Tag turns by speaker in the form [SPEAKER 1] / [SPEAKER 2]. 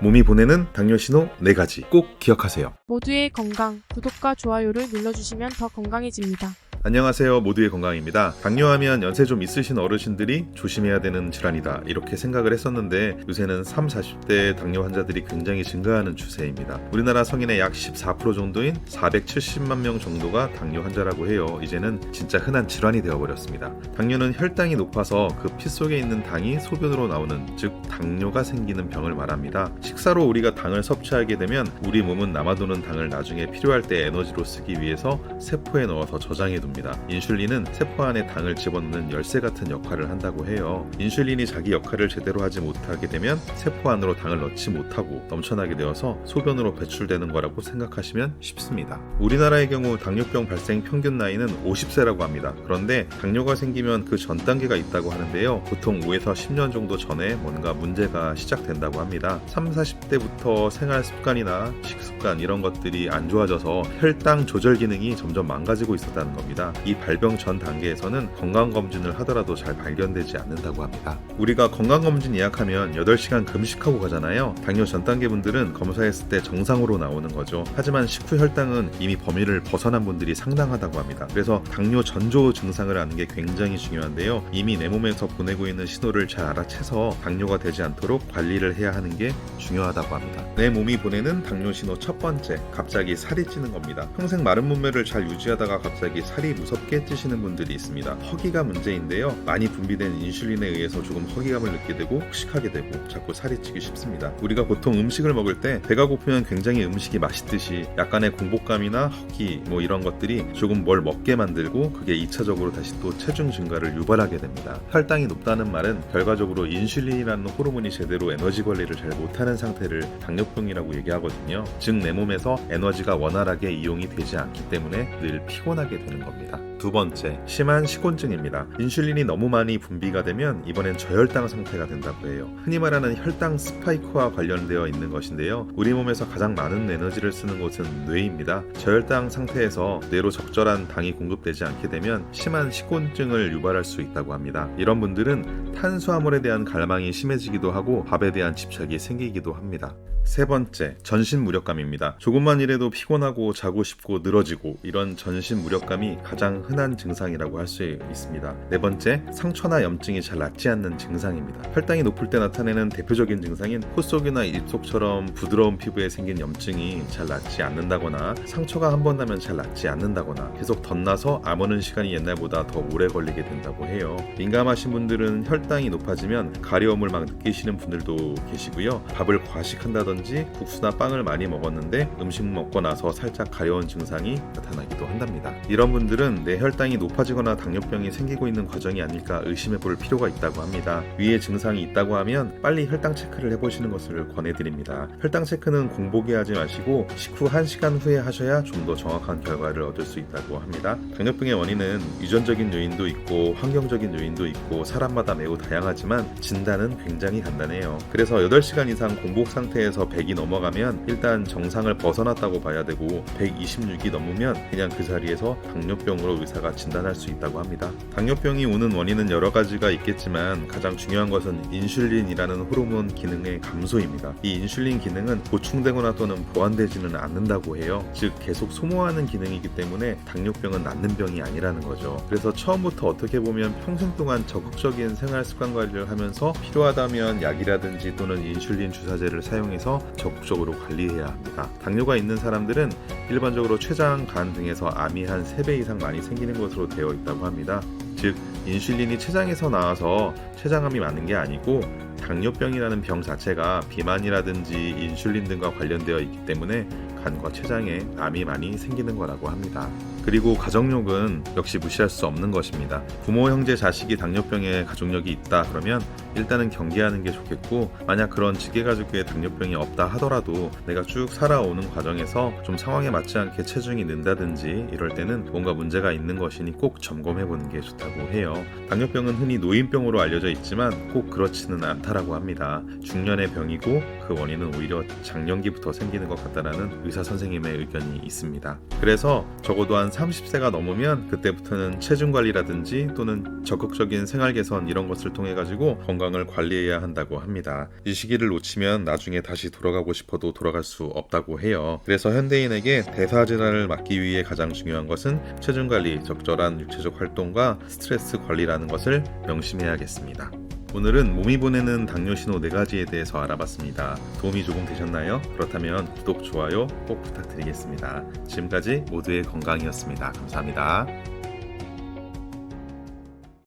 [SPEAKER 1] 몸이 보내는 당뇨신호 4가지 꼭 기억하세요.
[SPEAKER 2] 모두의 건강, 구독과 좋아요를 눌러주시면 더 건강해집니다.
[SPEAKER 1] 안녕하세요. 모두의 건강입니다. 당뇨하면 연세 좀 있으신 어르신들이 조심해야 되는 질환이다 이렇게 생각을 했었는데 요새는 30, 40대 당뇨 환자들이 굉장히 증가하는 추세입니다. 우리나라 성인의 약 14% 정도인 470만 명 정도가 당뇨 환자라고 해요. 이제는 진짜 흔한 질환이 되어버렸습니다. 당뇨는 혈당이 높아서 그 피 속에 있는 당이 소변으로 나오는, 즉 당뇨가 생기는 병을 말합니다. 식사로 우리가 당을 섭취하게 되면 우리 몸은 남아도는 당을 나중에 필요할 때 에너지로 쓰기 위해서 세포에 넣어서 저장해둡니다. 인슐린은 세포 안에 당을 집어넣는 열쇠 같은 역할을 한다고 해요. 인슐린이 자기 역할을 제대로 하지 못하게 되면 세포 안으로 당을 넣지 못하고 넘쳐나게 되어서 소변으로 배출되는 거라고 생각하시면 쉽습니다. 우리나라의 경우 당뇨병 발생 평균 나이는 50세라고 합니다. 그런데 당뇨가 생기면 그 전 단계가 있다고 하는데요. 보통 5에서 10년 정도 전에 뭔가 문제가 시작된다고 합니다. 30, 40대부터 생활 습관이나 식습관 이런 것들이 안 좋아져서 혈당 조절 기능이 점점 망가지고 있었다는 겁니다. 이 발병 전 단계에서는 건강검진을 하더라도 잘 발견되지 않는다고 합니다. 우리가 건강검진 예약하면 8시간 금식하고 가잖아요. 당뇨 전 단계 분들은 검사했을 때 정상으로 나오는 거죠. 하지만 식후 혈당은 이미 범위를 벗어난 분들이 상당하다고 합니다. 그래서 당뇨 전조 증상을 아는 게 굉장히 중요한데요. 이미 내 몸에서 보내고 있는 신호를 잘 알아채서 당뇨가 되지 않도록 관리를 해야 하는 게 중요하다고 합니다. 내 몸이 보내는 당뇨 신호 첫 번째, 갑자기 살이 찌는 겁니다. 평생 마른 몸매를 잘 유지하다가 갑자기 살이 무섭게 찌시는 분들이 있습니다. 허기가 문제인데요. 많이 분비된 인슐린에 의해서 조금 허기감을 느끼게 되고 혹식하게 되고 자꾸 살이 찌기 쉽습니다. 우리가 보통 음식을 먹을 때 배가 고프면 굉장히 음식이 맛있듯이 약간의 공복감이나 허기 이런 것들이 조금 뭘 먹게 만들고 그게 2차적으로 다시 또 체중 증가를 유발하게 됩니다. 혈당이 높다는 말은 결과적으로 인슐린이라는 호르몬이 제대로 에너지 관리를 잘 못하는 상태를 당뇨병이라고 얘기하거든요. 즉 내 몸에서 에너지가 원활하게 이용이 되지 않기 때문에 늘 피곤하게 되는 겁니다. 두 번째, 심한 식곤증입니다. 인슐린이 너무 많이 분비가 되면 이번엔 저혈당 상태가 된다고 해요. 흔히 말하는 혈당 스파이크와 관련되어 있는 것인데요. 우리 몸에서 가장 많은 에너지를 쓰는 곳은 뇌입니다. 저혈당 상태에서 뇌로 적절한 당이 공급되지 않게 되면 심한 식곤증을 유발할 수 있다고 합니다. 이런 분들은 탄수화물에 대한 갈망이 심해지기도 하고 밥에 대한 집착이 생기기도 합니다. 세 번째, 전신 무력감입니다. 조금만 일해도 피곤하고 자고 싶고 늘어지고 이런 전신 무력감이 가장 흔한 증상이라고 할 수 있습니다. 네 번째, 상처나 염증이 잘 낫지 않는 증상입니다. 혈당이 높을 때 나타내는 대표적인 증상인 콧속이나 입속처럼 부드러운 피부에 생긴 염증이 잘 낫지 않는다거나 상처가 한 번 나면 잘 낫지 않는다거나 계속 덧나서 아무는 시간이 옛날보다 더 오래 걸리게 된다고 해요. 민감하신 분들은 혈당이 높아지면 가려움을 막 느끼시는 분들도 계시고요. 밥을 과식한다든지 국수나 빵을 많이 먹었는데 음식 먹고 나서 살짝 가려운 증상이 나타나기도 한답니다. 이런 분들은 내 혈당이 높아지거나 당뇨병이 생기고 있는 과정이 아닐까 의심해 볼 필요가 있다고 합니다. 위에 증상이 있다고 하면 빨리 혈당 체크를 해보시는 것을 권해드립니다. 혈당 체크는 공복에 하지 마시고 식후 1시간 후에 하셔야 좀 더 정확한 결과를 얻을 수 있다고 합니다. 당뇨병의 원인은 유전적인 요인도 있고 환경적인 요인도 있고 사람마다 매우 다양하지만 진단은 굉장히 간단해요. 그래서 8시간 이상 공복 상태에서 100이 넘어가면 일단 정상을 벗어났다고 봐야 되고 126이 넘으면 그냥 그 자리에서 당뇨병으로 의사가 진단할 수 있다고 합니다. 당뇨병이 오는 원인은 여러 가지가 있겠지만 가장 중요한 것은 인슐린이라는 호르몬 기능의 감소입니다. 이 인슐린 기능은 보충되거나 또는 보완되지는 않는다고 해요. 즉 계속 소모하는 기능이기 때문에 당뇨병은 낫는 병이 아니라는 거죠. 그래서 처음부터 어떻게 보면 평생 동안 적극적인 생활 습관 관리를 하면서 필요하다면 약이라든지 또는 인슐린 주사제를 사용해서 적극적으로 관리해야 합니다. 당뇨가 있는 사람들은 일반적으로 췌장, 간 등에서 암이 한 3배 이상 많이 생기는 것으로 되어 있다고 합니다. 즉 인슐린이 췌장에서 나와서 췌장암이 많은 게 아니고 당뇨병이라는 병 자체가 비만이라든지 인슐린 등과 관련되어 있기 때문에 간과 췌장에 암이 많이 생기는 거라고 합니다. 그리고 가족력은 역시 무시할 수 없는 것입니다. 부모, 형제, 자식이 당뇨병에 가족력이 있다 그러면 일단은 경계하는 게 좋겠고, 만약 그런 직계가족에 당뇨병이 없다 하더라도 내가 쭉 살아오는 과정에서 좀 상황에 맞지 않게 체중이 는다든지 이럴 때는 뭔가 문제가 있는 것이니 꼭 점검해보는 게 좋다고 해요. 당뇨병은 흔히 노인병으로 알려져 있지만 꼭 그렇지는 않다라고 하라고 합니다. 중년의 병이고 그 원인은 오히려 장년기부터 생기는 것 같다라는 의사 선생님의 의견이 있습니다. 그래서 적어도 한 30세가 넘으면 그때부터는 체중 관리라든지 또는 적극적인 생활 개선 이런 것을 통해 가지고 건강을 관리해야 한다고 합니다. 이 시기를 놓치면 나중에 다시 돌아가고 싶어도 돌아갈 수 없다고 해요. 그래서 현대인에게 대사질환을 막기 위해 가장 중요한 것은 체중 관리, 적절한 육체적 활동과 스트레스 관리라는 것을 명심해야겠습니다. 오늘은 몸이 보내는 당뇨 신호 4가지에 대해서 알아봤습니다. 도움이 조금 되셨나요? 그렇다면 구독, 좋아요 꼭 부탁드리겠습니다. 지금까지 모두의 건강이었습니다. 감사합니다.